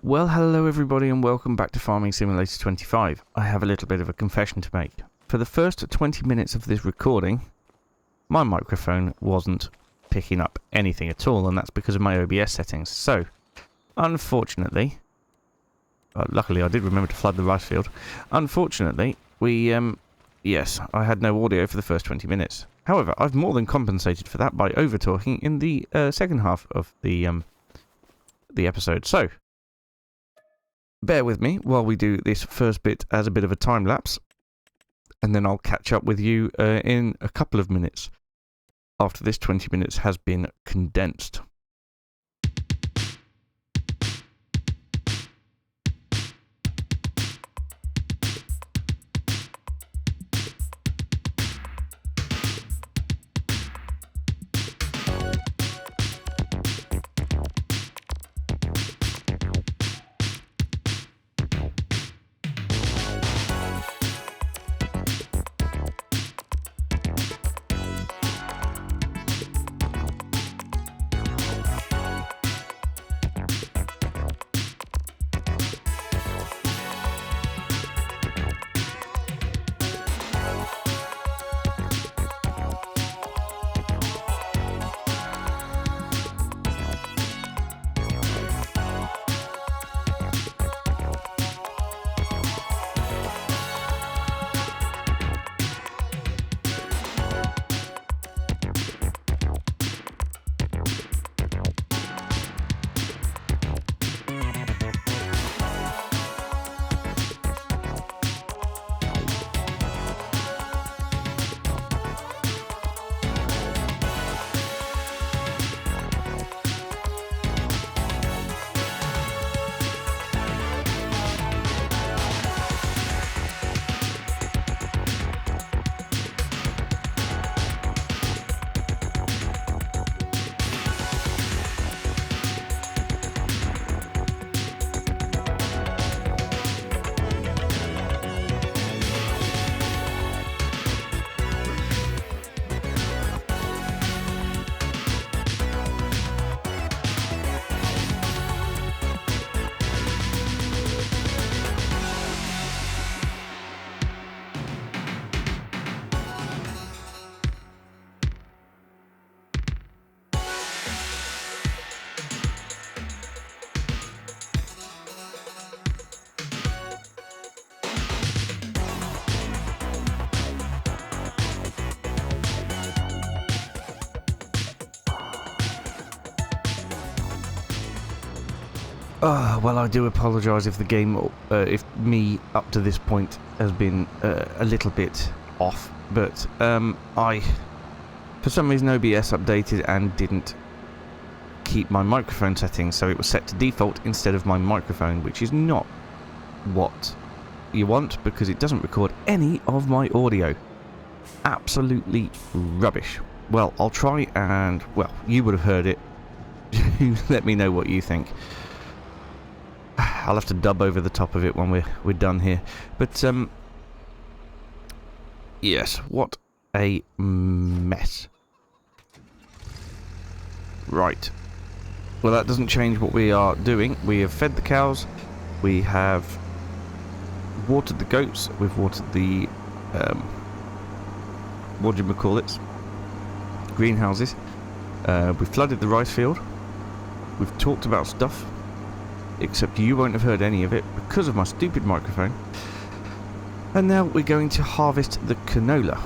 Well, hello everybody and welcome back to Farming Simulator 25. I have a little bit of a confession to make. For the first 20 minutes of this recording, my microphone wasn't picking up anything at all, and that's because of my OBS settings. So, unfortunately, luckily I did remember to flood the rice field. Unfortunately, yes, I had no audio for the first 20 minutes. However, I've more than compensated for that by over-talking in the second half of the episode. So, bear with me while we do this first bit as a bit of a time lapse, and then I'll catch up with you in a couple of minutes after this 20 minutes has been condensed. Well, I do apologise if the game, if me up to this point has been a little bit off, but I, for some reason, OBS updated and didn't keep my microphone settings, so it was set to default instead of my microphone, which is not what you want because it doesn't record any of my audio. Absolutely rubbish. Well, I'll try and, well, you would have heard it. Let me know what you think. I'll have to dub over the top of it when we're done here. But, yes, what a mess. Right. Well, that doesn't change what we are doing. We have fed the cows. We have watered the goats. We've watered the, what do you call it? Greenhouses. We've flooded the rice field. We've talked about stuff. Except you won't have heard any of it because of my stupid microphone. And now we're going to harvest the canola.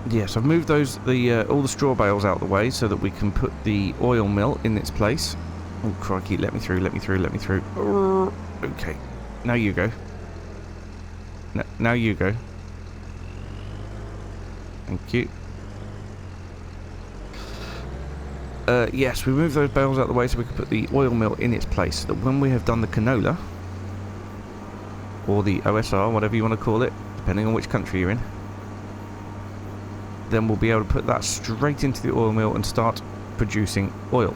Yes, I've moved all the straw bales out of the way so that we can put the oil mill in its place. Oh crikey, let me through. Okay, now you go. Now you go. Thank you. Yes, we moved those bales out of the way so we can put the oil mill in its place, so that when we have done the canola, or the OSR, whatever you want to call it, depending on which country you're in, then we'll be able to put that straight into the oil mill and start producing oil.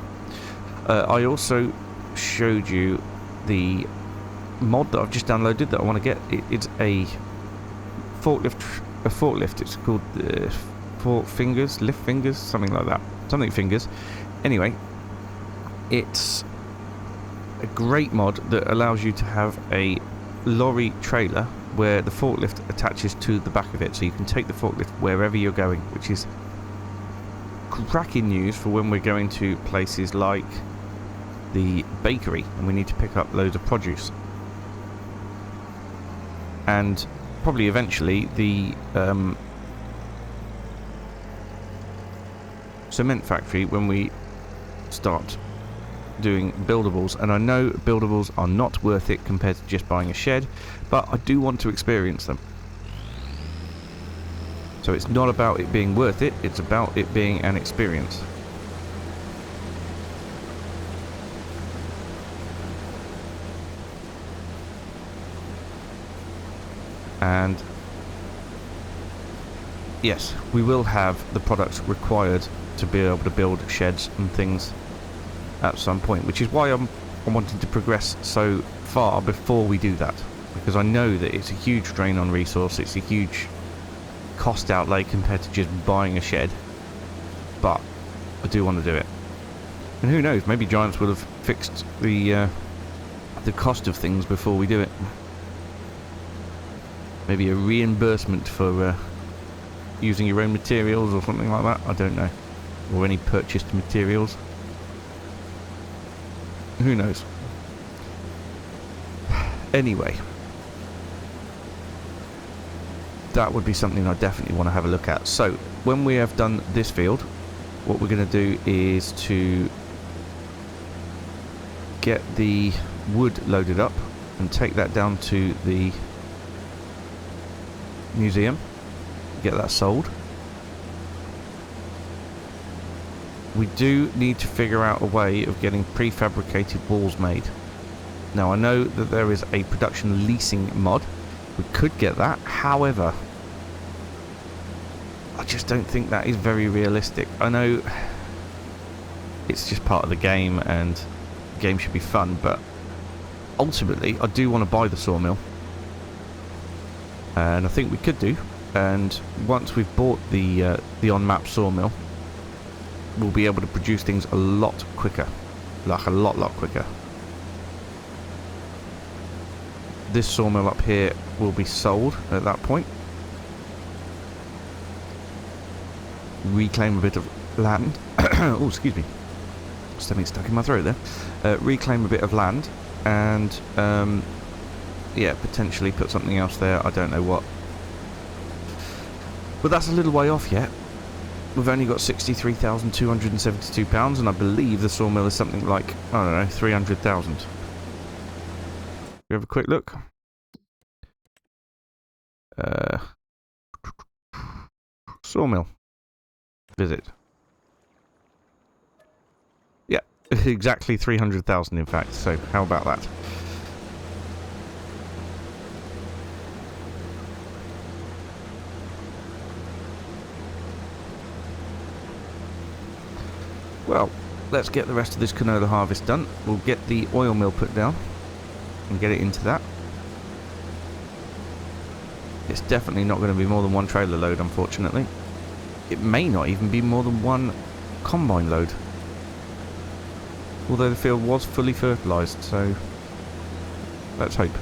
I also showed you the mod that I've just downloaded that I want to get. It's a forklift. It's called lift fingers, something like that. Something fingers. Anyway, it's a great mod that allows you to have a lorry trailer where the forklift attaches to the back of it, so you can take the forklift wherever you're going, which is cracking news for when we're going to places like the bakery and we need to pick up loads of produce. And probably eventually the cement factory when we start doing buildables. And I know buildables are not worth it compared to just buying a shed, but I do want to experience them. So it's not about it being worth it, it's about it being an experience. And yes, we will have the products required to be able to build sheds and things at some point, which is why I'm wanting to progress so far before we do that, because I know that it's a huge drain on resource, it's a huge cost outlay compared to just buying a shed, but I do want to do it. And who knows, maybe Giants will have fixed the cost of things before we do it. Maybe a reimbursement for using your own materials or something like that, I don't know. Or any purchased materials. Who knows? Anyway, that would be something I definitely want to have a look at. So, when we have done this field, what we're going to do is to get the wood loaded up and take that down to the museum, get that sold. We do need to figure out a way of getting prefabricated walls made. Now I know that there is a production leasing mod. We could get that, however, I just don't think that is very realistic. I know it's just part of the game and the game should be fun, but ultimately I do want to buy the sawmill. And I think we could do, and once we've bought the on-map sawmill, we'll be able to produce things a lot quicker, like a lot quicker. This sawmill up here will be sold at that point. Reclaim a bit of land. Oh, excuse me, something stuck in my throat there. Reclaim a bit of land and yeah, potentially put something else there, I don't know what. But that's a little way off yet. We've only got £63,272 and I believe the sawmill is something like, I don't know, 300,000. You have a quick look. Sawmill. Visit. Yeah, exactly 300,000 in fact, so how about that? Well, let's get the rest of this canola harvest done. We'll get the oil mill put down and get it into that. It's definitely not going to be more than one trailer load, unfortunately. It may not even be more than one combine load. Although the field was fully fertilised, so let's hope.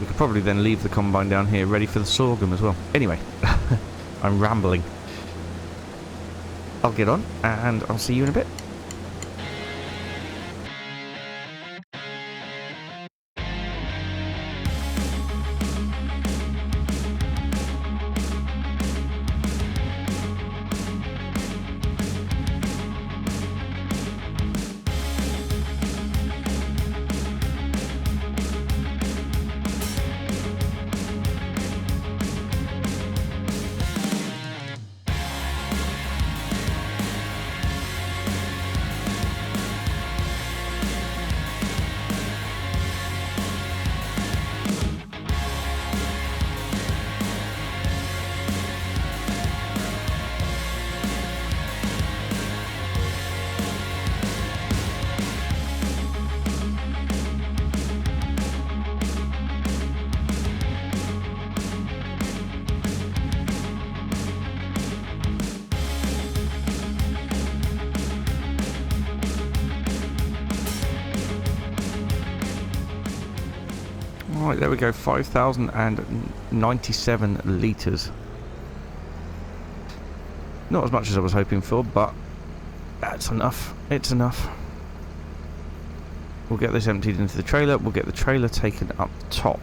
We could probably then leave the combine down here ready for the sorghum as well. Anyway, I'm rambling. I'll get on, and I'll see you in a bit. Right, there we go. 5,097 litres. Not as much as I was hoping for, but that's enough. It's enough. We'll get this emptied into the trailer. We'll get the trailer taken up top.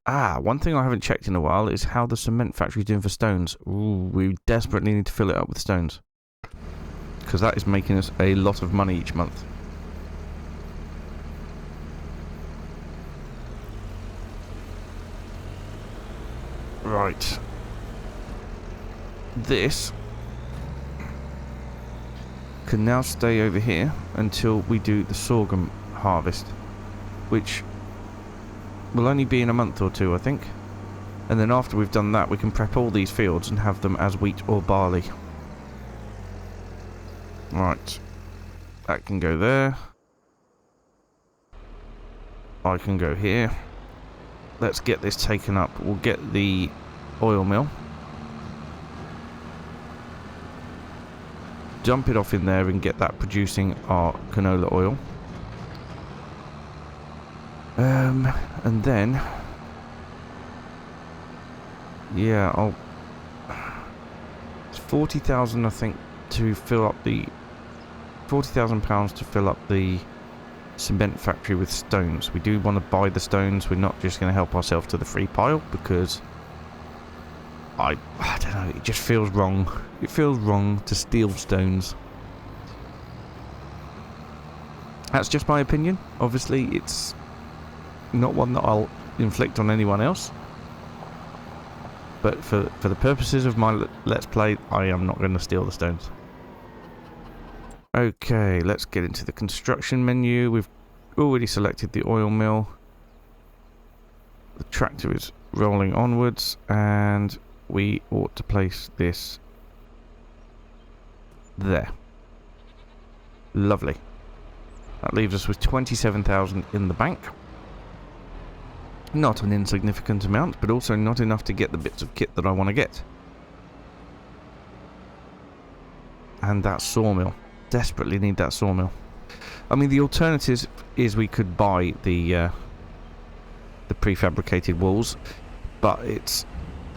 One thing I haven't checked in a while is how the cement factory's doing for stones. Ooh, we desperately need to fill it up with stones, because that is making us a lot of money each month. Right. This can now stay over here until we do the sorghum harvest, which will only be in a month or two, I think. And then after we've done that, we can prep all these fields and have them as wheat or barley. Right. That can go there. I can go here. Let's get this taken up. We'll get the oil mill. Dump it off in there and get that producing our canola oil. And then, yeah, it's 40,000, I think, to fill up the £40,000 to fill up the cement factory with stones. We do want to buy the stones. We're not just going to help ourselves to the free pile, because I don't know, it just feels wrong. It feels wrong to steal stones. That's just my opinion. Obviously, it's not one that I'll inflict on anyone else. But for the purposes of my Let's Play, I am not going to steal the stones. Okay, let's get into the construction menu. We've already selected the oil mill. The tractor is rolling onwards, and we ought to place this there. Lovely. That leaves us with 27,000 in the bank. Not an insignificant amount, but also not enough to get the bits of kit that I want to get. And that sawmill. Desperately need that sawmill. I mean, the alternative is we could buy the prefabricated walls, but it's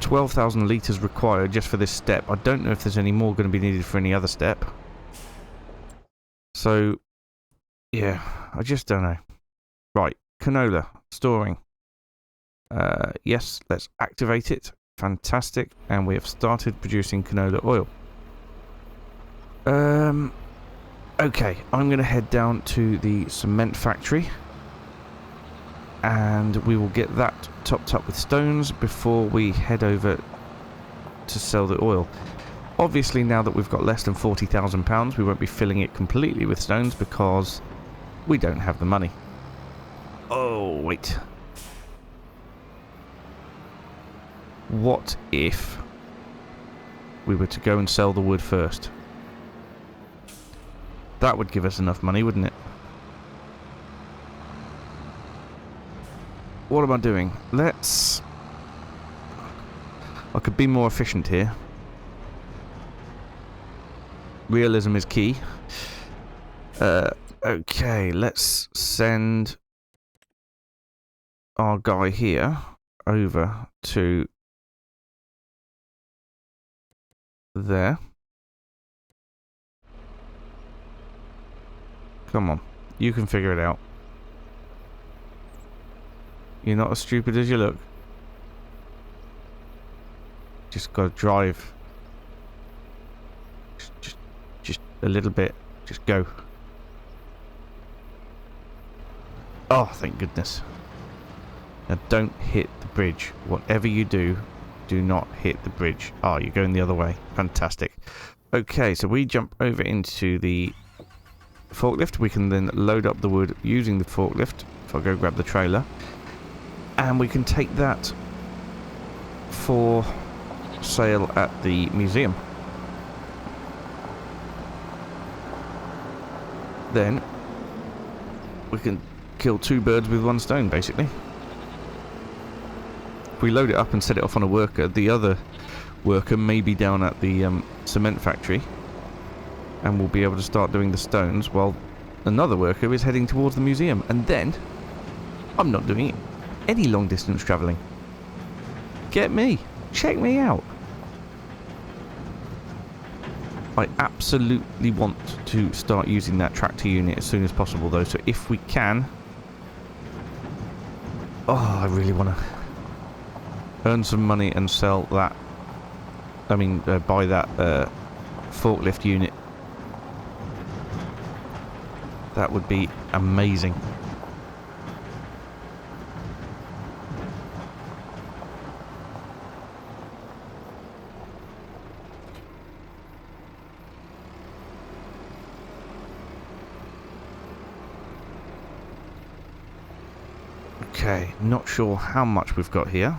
12,000 litres required just for this step. I don't know if there's any more going to be needed for any other step. So, yeah, I just don't know. Right, canola, storing. Yes, let's activate it. Fantastic. And we have started producing canola oil. Okay, I'm going to head down to the cement factory, and we will get that topped up with stones before we head over to sell the oil. Obviously, now that we've got less than £40,000, we won't be filling it completely with stones because we don't have the money. Oh, wait. What if we were to go and sell the wood first? That would give us enough money, wouldn't it? What am I doing? I could be more efficient here. Realism is key. Okay, let's send our guy here over to there. Come on, you can figure it out. You're not as stupid as you look. Just gotta drive. Just a little bit. Just go. Oh, thank goodness. Now don't hit the bridge. Whatever you do, do not hit the bridge. Oh, you're going the other way. Fantastic. Okay, so we jump over into the forklift. We can then load up the wood using the forklift. If I go grab the trailer. And we can take that for sale at the museum. Then we can kill two birds with one stone, basically. If we load it up and set it off on a worker, the other worker may be down at the cement factory, and we'll be able to start doing the stones while another worker is heading towards the museum. And then I'm not doing it. any long distance travelling. Get me. Check me out. I absolutely want to start using that tractor unit as soon as possible though, so if we can... Oh, I really want to earn some money and sell that. I mean, buy that forklift unit. That would be amazing. Okay, not sure how much we've got here.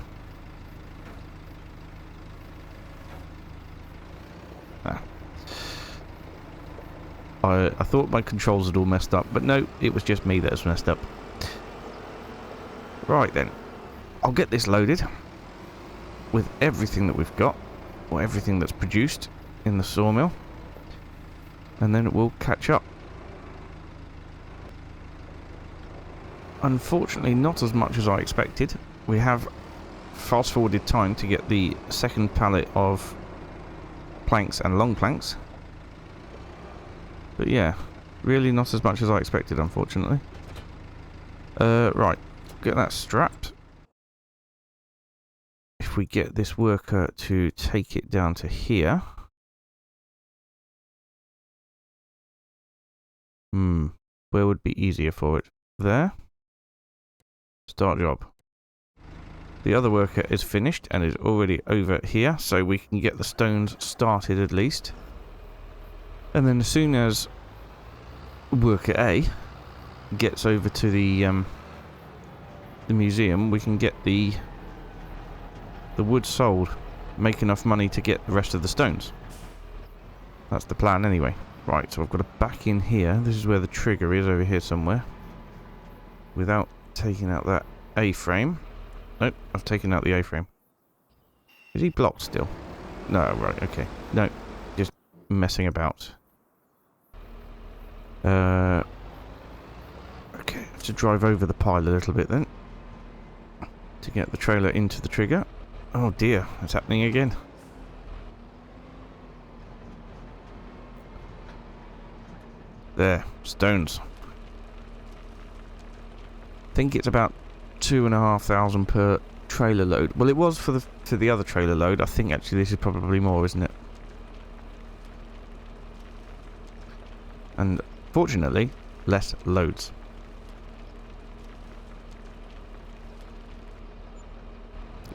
I thought my controls had all messed up, but no, it was just me that was messed up. Right then, I'll get this loaded with everything that we've got, or everything that's produced in the sawmill, and then we'll catch up. Unfortunately, not as much as I expected. We have fast-forwarded time to get the second pallet of planks and long planks. But yeah, really not as much as I expected, unfortunately. Right, get that strapped. If we get this worker to take it down to here. Where would be easier for it? There. Start job. The other worker is finished and is already over here, so we can get the stones started at least. And then as soon as worker A gets over to the museum, we can get the wood sold, make enough money to get the rest of the stones. That's the plan anyway. Right, so I've got to back in here. This is where the trigger is, over here somewhere. Without taking out that A-frame. Nope, I've taken out the A-frame. Is he blocked still? No, right, okay. No, just messing about. Okay, I have to drive over the pile a little bit then to get the trailer into the trigger. Oh dear, it's happening again. There, stones. I think it's about 2,500 per trailer load. Well, it was for the other trailer load. I think actually this is probably more, isn't it? And fortunately, less loads.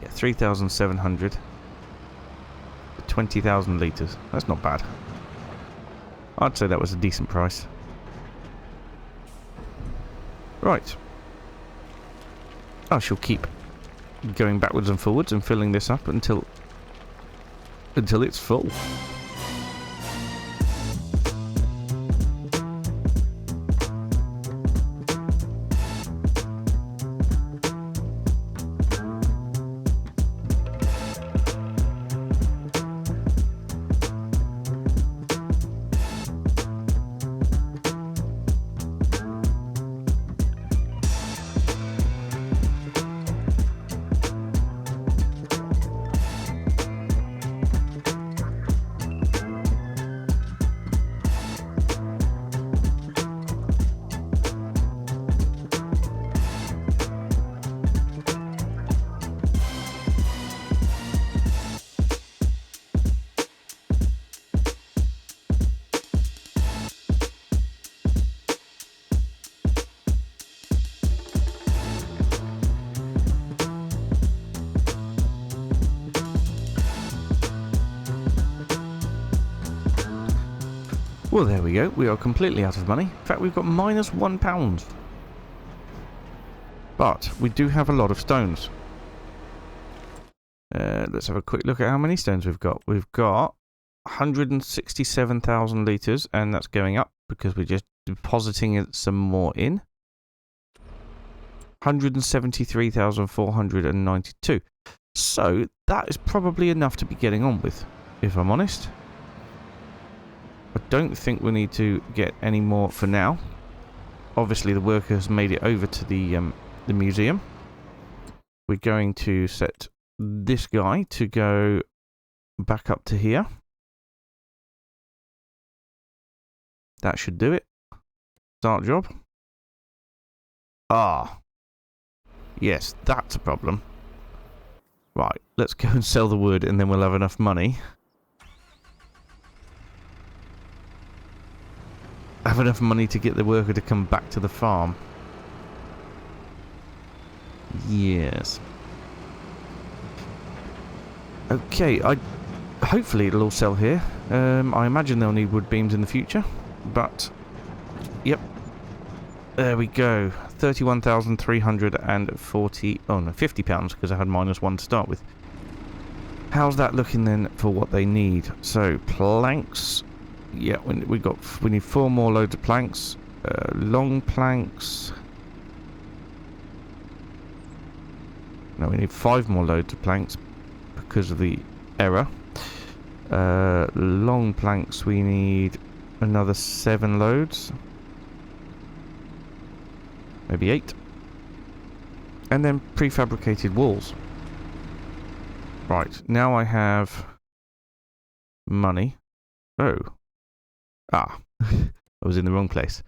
Yeah, 3,700. 20,000 litres. That's not bad. I'd say that was a decent price. Right. I shall keep going backwards and forwards and filling this up until it's full. Well, there we go. We are completely out of money. In fact, we've got minus £1. But we do have a lot of stones. Let's have a quick look at how many stones we've got. We've got 167,000 litres, and that's going up because we're just depositing some more in. 173,492. So that is probably enough to be getting on with, if I'm honest. I don't think we need to get any more for now. Obviously, the workers made it over to the museum. we're going to set this guy to go back up to here. That should do it. Start job. Ah. Yes, that's a problem. Right, let's go and sell the wood and then we'll have enough money. Have enough money to get the worker to come back to the farm. Yes. Okay, hopefully it'll all sell here. I imagine they'll need wood beams in the future, but yep. There we go. 31,340. Oh no, £50 because I had -1 to start with. How's that looking then for what they need? So planks. Yeah, we need 4 more loads of planks. Long planks. No, we need 5 more loads of planks because of the error. Long planks, we need another 7 loads. Maybe 8. And then prefabricated walls. Right, now I have money. Oh. Ah. I was in the wrong place.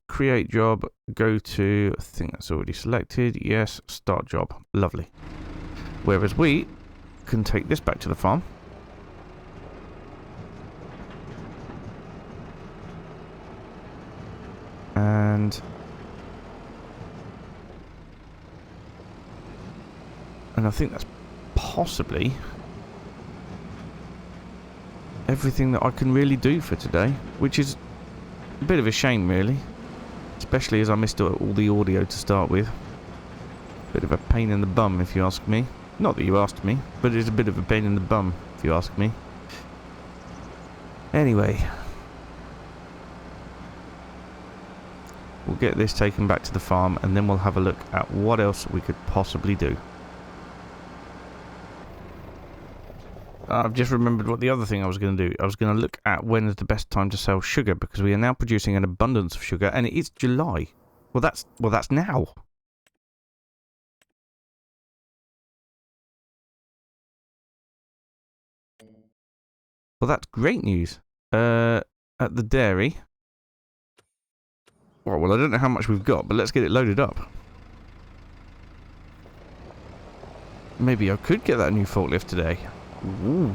Create job, go to, I think that's already selected. Yes, start job. Lovely. Whereas we can take this back to the farm. And I think that's possibly everything that I can really do for today, which is a bit of a shame really, especially as I missed all the audio to start with. Bit of a pain in the bum if you ask me. Not that you asked me, but it's a bit of a pain in the bum if you ask me. Anyway, we'll get this taken back to the farm and then we'll have a look at what else we could possibly do. I've just remembered what the other thing I was going to do. I was going to look at when is the best time to sell sugar, because we are now producing an abundance of sugar and it is July. Well, that's now. Well, that's great news. At the dairy. Well, I don't know how much we've got, but let's get it loaded up. Maybe I could get that new forklift today. Ooh.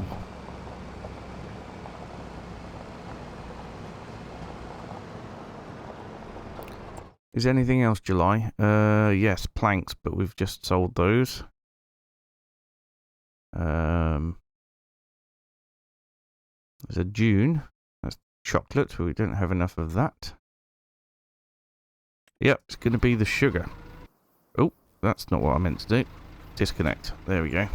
Is anything else July? Yes, planks, but we've just sold those. There's a June. That's chocolate, but we don't have enough of that. Yep, it's going to be the sugar. Oh, that's not what I meant to do. Disconnect. There we go.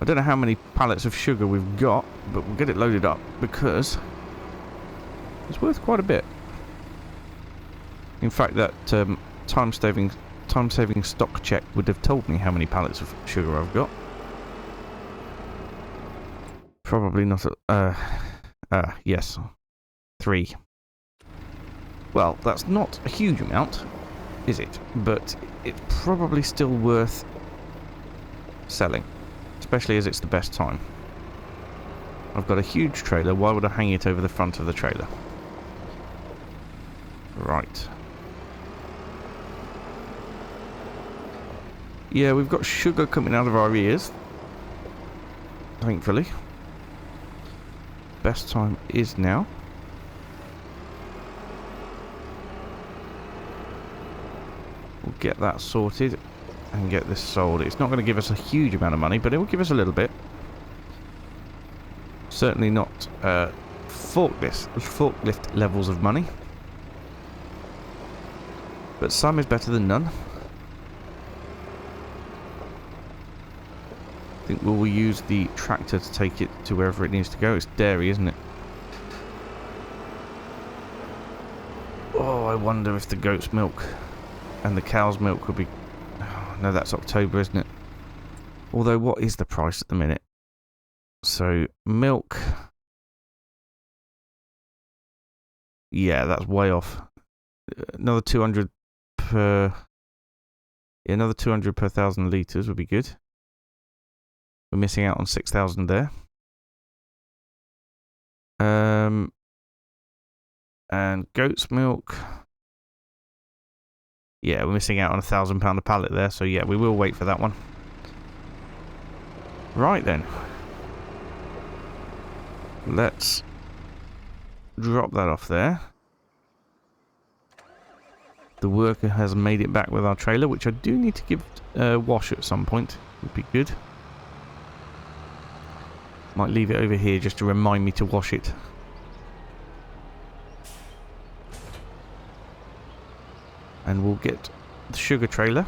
I don't know how many pallets of sugar we've got, but we'll get it loaded up because it's worth quite a bit. In fact, that time-saving stock check would have told me how many pallets of sugar I've got. Probably not yes. 3. Well, that's not a huge amount, is it? But it's probably still worth selling, especially as it's the best time. I've got a huge trailer. Why would I hang it over the front of the trailer? Right. Yeah, we've got sugar coming out of our ears. Thankfully. Best time is now. We'll get that sorted and get this sold. It's not going to give us a huge amount of money, but it will give us a little bit. Certainly not forklift levels of money. But some is better than none. I think we'll use the tractor to take it to wherever it needs to go. It's dairy, isn't it? Oh, I wonder if the goat's milk and the cow's milk would be... Oh, no, that's October, isn't it? Although, what is the price at the minute? So, milk... Yeah, that's way off. Another 200 per Yeah, another 200 per 1,000 litres would be good. We're missing out on 6,000 there. And goat's milk. Yeah, we're missing out on £1,000 a pallet there, so yeah, we will wait for that one. Right then. Let's drop that off there. The worker has made it back with our trailer, which I do need to give a wash at some point. Would be good. Might leave it over here just to remind me to wash it. And we'll get the sugar trailer.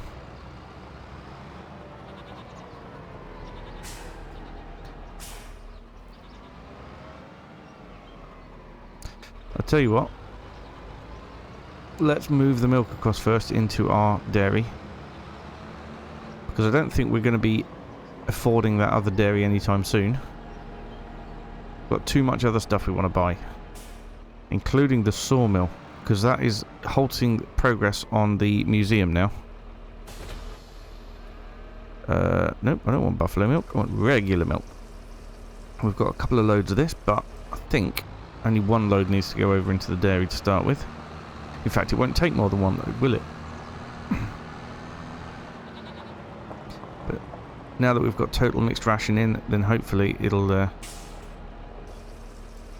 I'll tell you what. Let's move the milk across first into our dairy. Because I don't think we're going to be affording that other dairy anytime soon. Got too much other stuff we want to buy. Including the sawmill. Because that is halting progress on the museum now. Nope, I don't want buffalo milk. I want regular milk. We've got a couple of loads of this, but I think only one load needs to go over into the dairy to start with. In fact, it won't take more than one load, will it? But now that we've got total mixed ration in, then hopefully it'll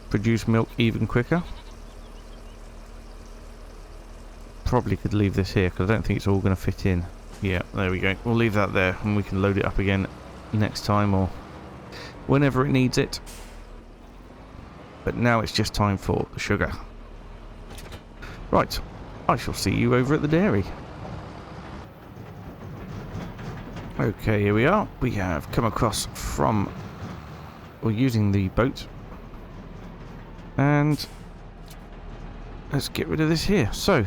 produce milk even quicker. Probably could leave this here because I don't think it's all going to fit in. Yeah, there we go. We'll leave that there and we can load it up again next time or whenever it needs it. But now it's just time for the sugar. Right, I shall see you over at the dairy. Okay, here we are. We have come across from... We're using the boat. And let's get rid of this here. So,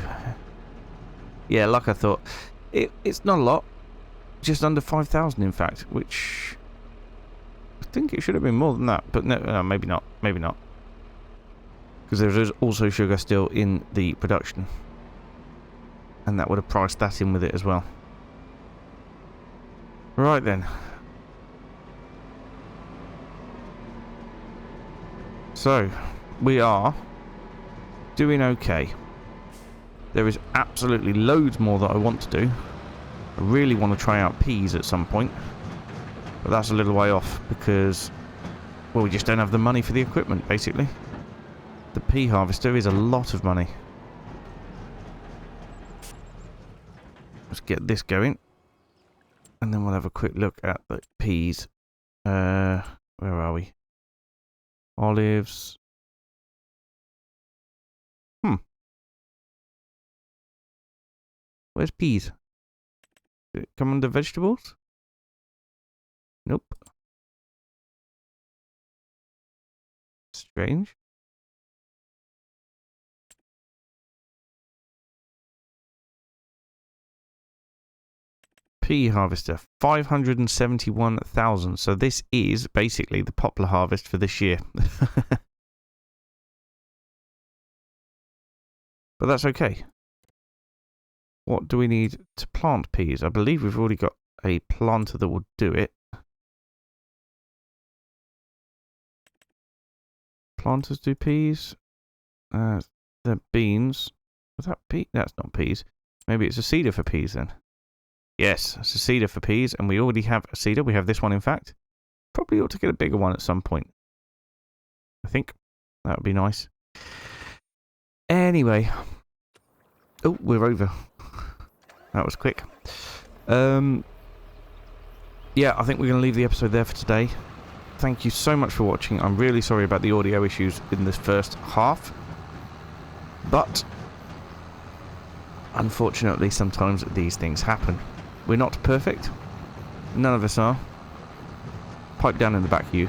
yeah, like I thought, it's not a lot. Just under 5,000, in fact, which I think it should have been more than that. But no, maybe not. Maybe not. Because there is also sugar still in the production. And that would have priced that in with it as well. Right then. So, we are doing okay. There is absolutely loads more that I want to do. I really want to try out peas at some point. But that's a little way off because, well, we just don't have the money for the equipment, basically. The pea harvester is a lot of money. Let's get this going. And then we'll have a quick look at the peas. Where are we? Olives. Where's peas? Did it come under vegetables? Nope. Strange. Pea harvester, 571,000. So this is basically the poplar harvest for this year. But that's okay. What do we need to plant peas? I believe we've already got a planter that will do it. Planters do peas. The beans. Was that pea? That's not peas. Maybe it's a seeder for peas then. Yes, it's a seeder for peas, and we already have a seeder. We have this one, in fact. Probably ought to get a bigger one at some point. I think that would be nice. Anyway. Oh, we're over. That was quick. Yeah, I think we're going to leave the episode there for today. Thank you so much for watching. I'm really sorry about the audio issues in this first half. But, unfortunately, sometimes these things happen. We're not perfect. None of us are. Pipe down in the back, you.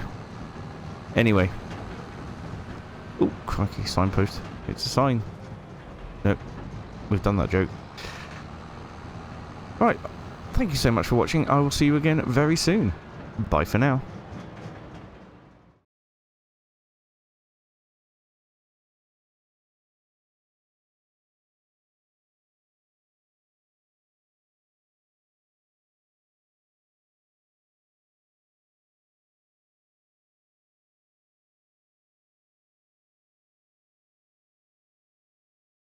Anyway. Oh, crikey, signpost. It's a sign. Nope. We've done that joke. Right. Thank you so much for watching. I will see you again very soon. Bye for now.